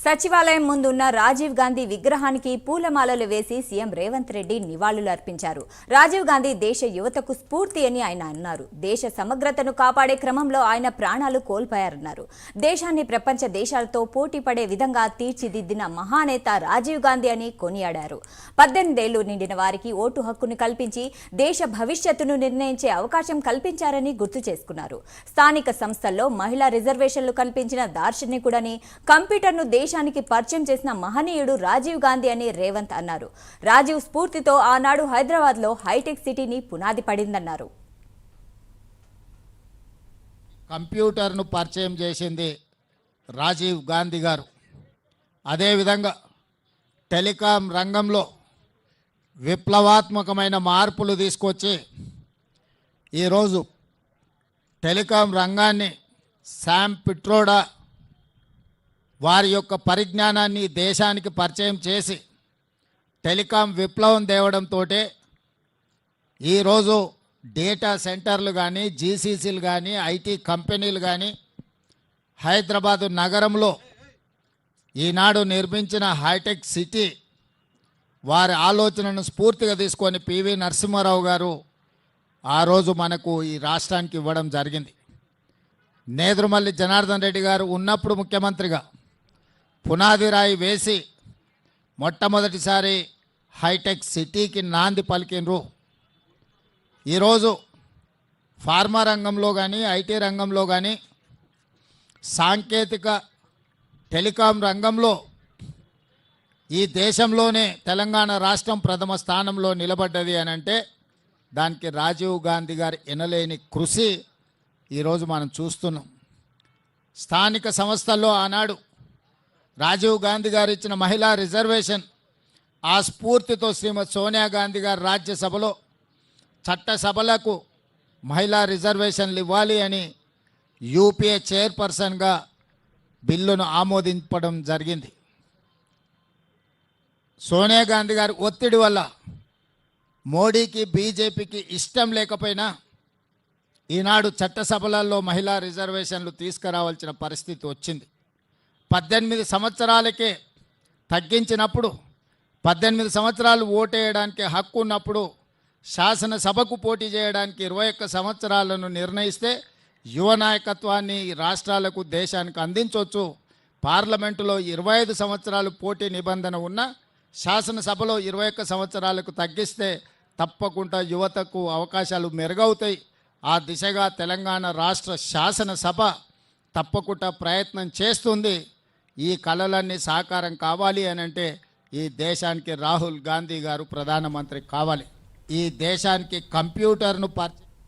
సచివాలయం ముందున్న రాజీవ్ గాంధీ విగ్రహానికి పూలమాలలు వేసి సీఎం రేవంత్ రెడ్డి నివాళులు అర్పించారు. రాజీవ్ గాంధీ దేశ యువతకు స్ఫూర్తి అని ఆయన అన్నారు. దేశ సమగ్రతను కాపాడే క్రమంలో ఆయన ప్రాణాలు కోల్పోయారన్నారు. దేశాన్ని ప్రపంచ దేశాలతో పోటీ పడే విధంగా తీర్చిదిద్దిన మహానేత రాజీవ్ గాంధీ అని కొనియాడారు. 18 ఏళ్లు నిండిన వారికి ఓటు హక్కును కల్పించి దేశ భవిష్యత్తును నిర్ణయించే అవకాశం కల్పించారని గుర్తు చేసుకున్నారు. స్థానిక సంస్థల్లో మహిళా రిజర్వేషన్లు కల్పించిన దార్శనికుడని, కంప్యూటర్ను దేశానికి పరిచయం చేసిన మహనీయుడు రాజీవ్ గాంధీ అని రేవంత్ అన్నారు. రాజీవ్ స్ఫూర్తితో ఆనాడు హైదరాబాద్ లో హైటెక్ సిటీని పునాది పడిందన్నారు. కంప్యూటర్ను పరిచయం చేసింది రాజీవ్ గాంధీ గారు. అదేవిధంగా టెలికాం రంగంలో విప్లవాత్మకమైన మార్పులు తీసుకొచ్చి ఈరోజు టెలికాం రంగాన్ని శామ్ పిట్రోడా వారి యొక్క పరిజ్ఞానాన్ని దేశానికి పరిచయం చేసి టెలికాం విప్లవం తేవడంతో ఈరోజు డేటా సెంటర్లు కానీ, జీసీసీలు కానీ, ఐటీ కంపెనీలు కానీ హైదరాబాదు నగరంలో ఈనాడు నిర్మించిన హైటెక్ సిటీ వారి ఆలోచనను స్ఫూర్తిగా తీసుకొని పివి నరసింహారావు గారు ఆ రోజు మనకు ఈ రాష్ట్రానికి ఇవ్వడం జరిగింది. నేదురుమల్లి జనార్దన్ రెడ్డి గారు ఉన్నప్పుడు ముఖ్యమంత్రిగా పునాది రాయి వేసి మొట్టమొదటిసారి హైటెక్ సిటీకి నాంది పలికినరు. ఈరోజు ఫార్మా రంగంలో కానీ, ఐటీ రంగంలో కానీ, సాంకేతిక టెలికాం రంగంలో ఈ దేశంలోనే తెలంగాణ రాష్ట్రం ప్రథమ స్థానంలో నిలబడ్డది అని అంటే దానికి రాజీవ్ గాంధీ గారి ఎనలేని కృషి ఈరోజు మనం చూస్తున్నాం. స్థానిక సంస్థల్లో ఆనాడు రాజీవ్ గాంధీ గారు ఇచ్చిన మహిళా రిజర్వేషన్, ఆ స్ఫూర్తితో శ్రీమతి సోనియా గాంధీ గారు రాజ్యసభలో చట్టసభలకు మహిళా రిజర్వేషన్లు ఇవ్వాలి అని యూపీఏ చైర్పర్సన్గా బిల్లును ఆమోదించడం జరిగింది. సోనియా గాంధీ గారి ఒత్తిడి వల్ల మోడీకి, బీజేపీకి ఇష్టం లేకపోయినా ఈనాడు చట్టసభలలో మహిళా రిజర్వేషన్లు తీసుకురావాల్సిన పరిస్థితి వచ్చింది. 18 సంవత్సరాలకే తగ్గించినప్పుడు, 18 సంవత్సరాలు ఓటేయడానికి హక్కు ఉన్నప్పుడు శాసనసభకు పోటీ చేయడానికి 21 సంవత్సరాలను నిర్ణయిస్తే యువ నాయకత్వాన్ని రాష్ట్రాలకు, దేశానికి అందించవచ్చు. పార్లమెంటులో 25 సంవత్సరాలు పోటీ నిబంధన ఉన్న శాసనసభలో 21 సంవత్సరాలకు తగ్గిస్తే తప్పకుండా యువతకు అవకాశాలు మెరుగవుతాయి. ఆ దిశగా తెలంగాణ రాష్ట్ర శాసనసభ తప్పకుండా ప్రయత్నం చేస్తుంది. ఈ కళలన్నీ సాకారం కావాలి అని అంటే ఈ దేశానికి రాహుల్ గాంధీ గారు ప్రధానమంత్రి కావాలి. ఈ దేశానికి కంప్యూటర్ను